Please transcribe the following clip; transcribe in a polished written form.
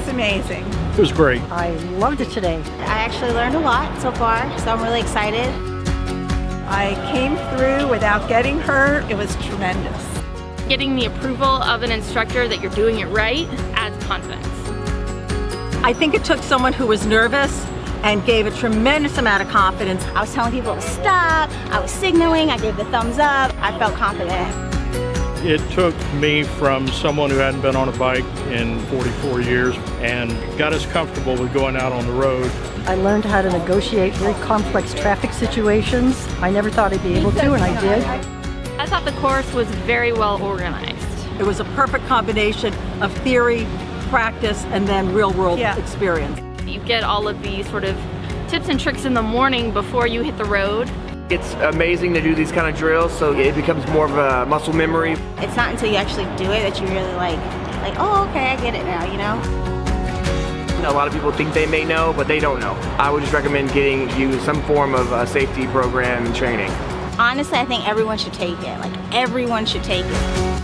was amazing. It was great. I loved it today. I actually learned a lot so far, so I'm really excited. I came through without getting hurt. It was tremendous. Getting the approval of an instructor that you're doing it right adds confidence. I think it took someone who was nervous and gave a tremendous amount of confidence. I was telling people to stop, I was signaling, I gave the thumbs up, I felt confident. It took me from someone who hadn't been on a bike in 44 years and got us comfortable with going out on the road. I learned how to negotiate very complex traffic situations. I never thought I'd be able to, and I did. I thought the course was very well organized. It was a perfect combination of theory, practice, and then real-world experience. You get all of these sort of tips and tricks in the morning before you hit the road. It's amazing to do these kind of drills, so it becomes more of a muscle memory. It's not until you actually do it that you really like, oh, okay, I get it now, you know? A lot of people think they may know, but they don't know. I would just recommend getting you some form of a safety program and training. Honestly, I think everyone should take it. Like, everyone should take it.